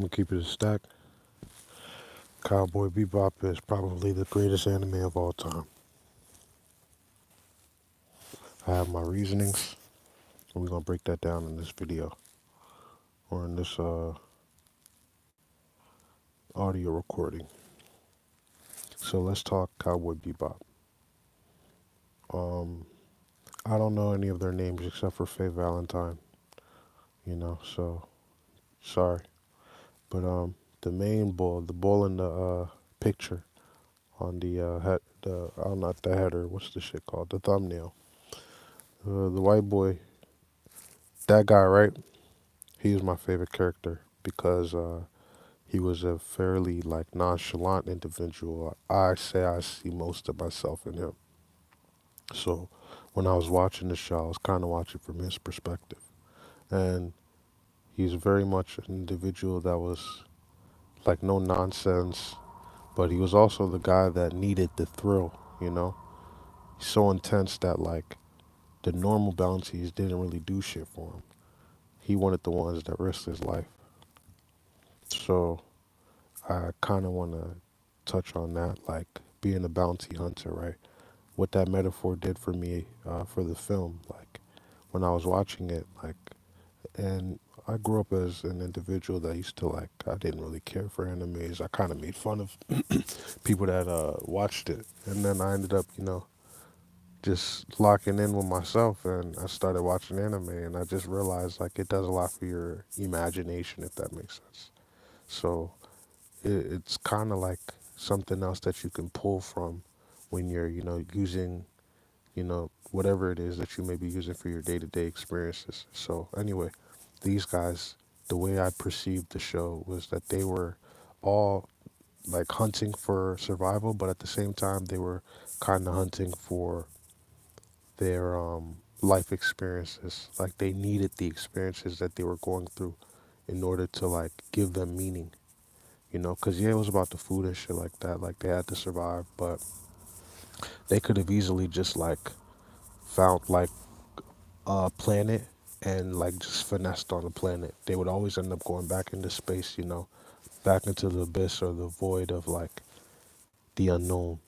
I'm gonna keep it a stack. Cowboy Bebop is probably the greatest anime of all time. I have my reasonings, and we're gonna break that down in this video or in this audio recording. So let's talk Cowboy Bebop. Um, I don't know any of their names except for Faye Valentine, so sorry. But the main bull, the bull in the picture on the head, not the header, what's the shit called? The thumbnail. The white boy, that guy, right? He was my favorite character because he was a fairly like nonchalant individual. I say I see most of myself in him. So when I was watching the show, I was kind of watching from his perspective, and he's very much an individual that was like no nonsense, but he was also the guy that needed the thrill. He's so intense that like the normal bounties didn't really do shit for him. He wanted the ones that risked his life. So I kind of want to touch on that, like being a bounty hunter, right? What that metaphor did for me for the film, like when I was watching it, like, and I grew up as an individual that used to like, I didn't really care for animes. I kind of made fun of people that watched it, and then I ended up, just locking in with myself, and I started watching anime, and I just realized like it does a lot for your imagination, if that makes sense. So it's kind of like something else that you can pull from when you're, using, whatever it is that you may be using for your day-to-day experiences. So anyway, these guys, the way I perceived the show was that they were all like hunting for survival, but at the same time they were kind of hunting for their life experiences. Like they needed the experiences that they were going through in order to like give them meaning. Because yeah, it was about the food and shit like that. Like they had to survive, but they could have easily just like found like a planet and like just finessed on the planet. They would always end up going back into space, back into the abyss or the void of like the unknown.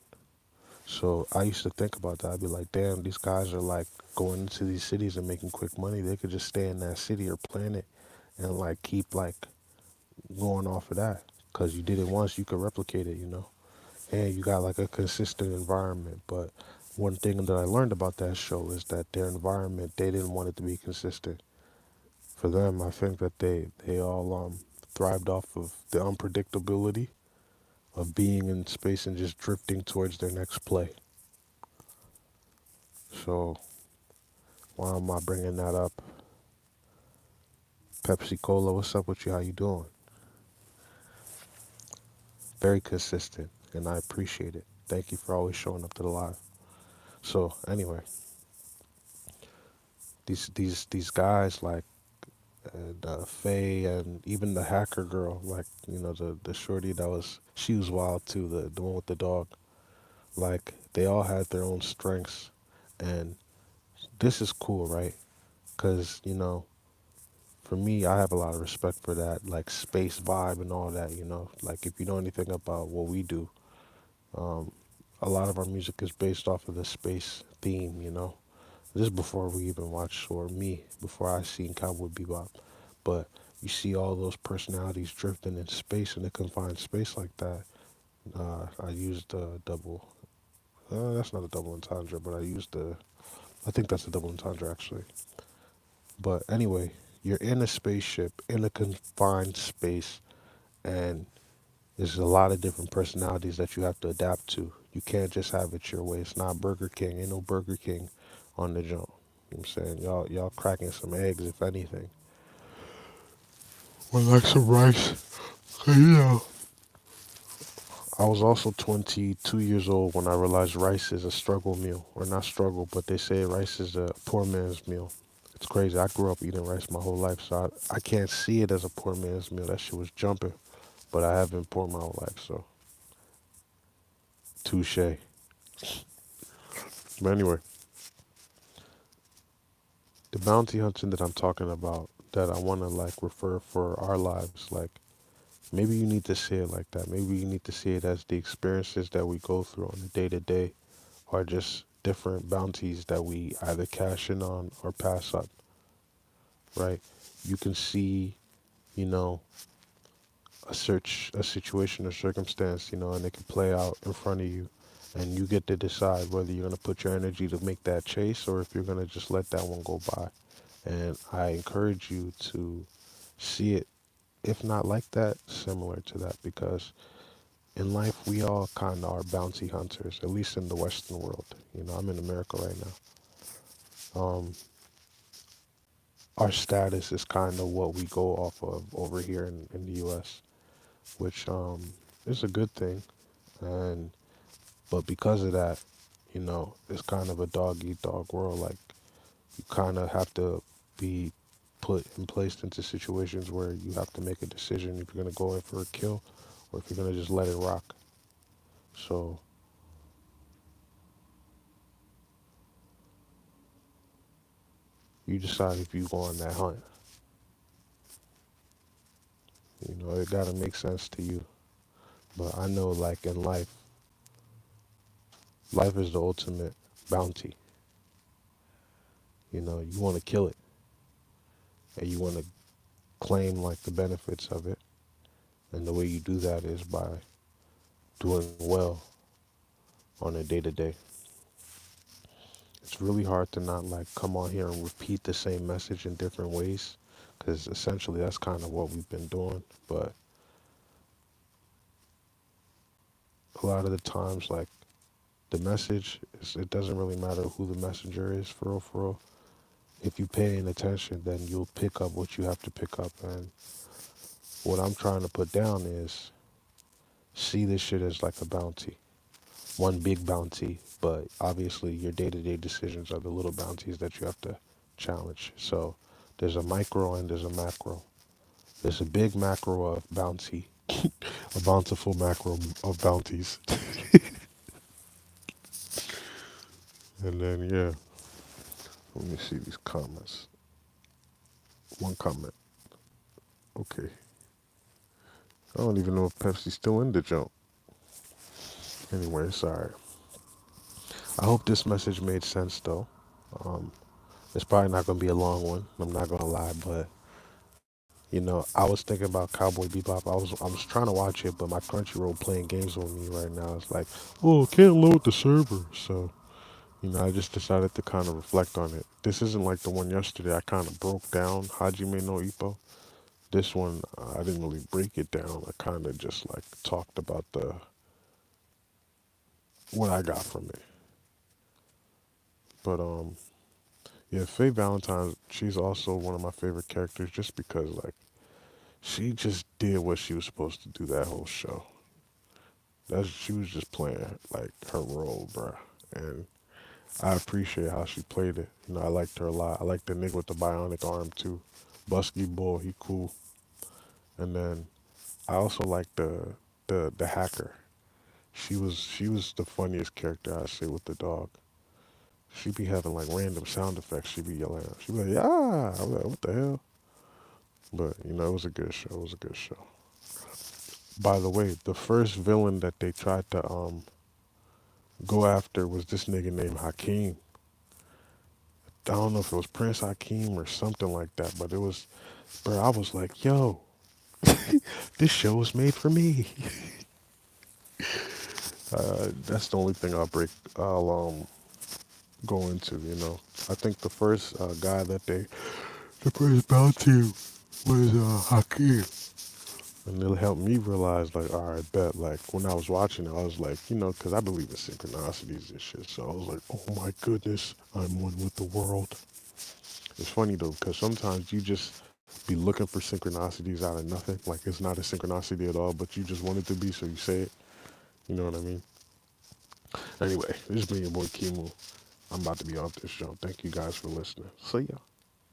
So I used to think about that. I'd be like, damn, these guys are like going into these cities and making quick money. They could just stay in that city or planet and like keep like going off of that. Cause you did it once, you could replicate it. And you got like a consistent environment. But one thing that I learned about that show is that their environment, they didn't want it to be consistent. For them, I think that they all thrived off of the unpredictability of being in space and just drifting towards their next play. So why am I bringing that up? Pepsi Cola, what's up with you? How you doing? Very consistent, and I appreciate it. Thank you for always showing up to the live. So anyway, these guys like Faye and even the hacker girl, like the shorty that was she was wild too, the one with the dog. Like they all had their own strengths, and this is cool, right? Because for me, I have a lot of respect for that, like space vibe and all that. Like if you know anything about what we do, um, a lot of our music is based off of the space theme. This is before we even watched, or me, before I seen Cowboy Bebop. But you see all those personalities drifting in space in a confined space like that. I used a double. That's not a double entendre, but I used the. I think that's a double entendre actually. But anyway, you're in a spaceship in a confined space, and there's a lot of different personalities that you have to adapt to. You can't just have it your way. It's not Burger King. Ain't no Burger King on the jump. You know what I'm saying? Y'all cracking some eggs, if anything. Well, like some rice. Yeah. I was also 22 years old when I realized rice is a struggle meal. Or not struggle, but they say rice is a poor man's meal. It's crazy. I grew up eating rice my whole life, so I can't see it as a poor man's meal. That shit was jumping. But I have been poor my whole life, so touche. But anyway, the bounty hunting that I'm talking about, that I want to like refer for our lives, like Maybe you need to see it like that. Maybe you need to see it as the experiences that we go through on the day to day are just different bounties that we either cash in on or pass up, right? You can see, you know, a situation or circumstance, and it can play out in front of you, and you get to decide whether you're gonna put your energy to make that chase or if you're gonna just let that one go by. And I encourage you to see it, if not like that, similar to that, because in life we all kind of are bounty hunters, at least in the Western world. I'm in America right now. Our status is kind of what we go off of over here in the U.S., which is a good thing. And but because of that, it's kind of a dog eat dog world. Like, you kind of have to be put and placed into situations where you have to make a decision if you're gonna go in for a kill or if you're gonna just let it rock. So you decide if you go on that hunt. It gotta make sense to you. But I know, like in life, life is the ultimate bounty. You want to kill it, and you want to claim like the benefits of it. And the way you do that is by doing well on a day to day. It's really hard to not like come on here and repeat the same message in different ways, because essentially that's kind of what we've been doing. But a lot of the times, like, the message is, it doesn't really matter who the messenger is, for real, for real. If you paying attention, then you'll pick up what you have to pick up. And what I'm trying to put down is, see this shit as like a bounty, one big bounty. But obviously, your day-to-day decisions are the little bounties that you have to challenge. So there's a micro and there's a macro. There's a big macro of bounty, a bountiful macro of bounties. And then, yeah, let me see these comments. One comment. Okay. I don't even know if Pepsi's still in the jump. Anyway, sorry. I hope this message made sense, though. Um, it's probably not going to be a long one. I'm not going to lie, but I was thinking about Cowboy Bebop. I was trying to watch it, but my Crunchyroll playing games with me right now. It's like, oh, can't load the server. So, I just decided to kind of reflect on it. This isn't like the one yesterday. I kind of broke down Hajime no Ippo. This one, I didn't really break it down. I kind of just like talked about the what I got from it. But yeah, Faye Valentine, she's also one of my favorite characters just because like she just did what she was supposed to do that whole show. She was just playing like her role, bruh. And I appreciate how she played it. I liked her a lot. I liked the nigga with the bionic arm too. Busky boy, he cool. And then I also liked the hacker. She was the funniest character, I say, with the dog. She be having like random sound effects. She be yelling out. She be like, "Ah!" I'm like, "What the hell?" But it was a good show. It was a good show. By the way, the first villain that they tried to go after was this nigga named Hakeem. I don't know if it was Prince Hakeem or something like that, but it was, bro. I was like, "Yo, this show was made for me." That's the only thing I'll go into. I think the first guy that the first bounty was Hakeem. And it helped me realize, like, all right, bet. Like, when I was watching it, I was like, because I believe in synchronicities and shit. So I was like, oh my goodness, I'm one with the world. It's funny, though, because sometimes you just be looking for synchronicities out of nothing. Like, it's not a synchronicity at all, but you just want it to be, so you say it. You know what I mean? Anyway, this has been your boy Kimu. I'm about to be off this show. Thank you guys for listening. See ya.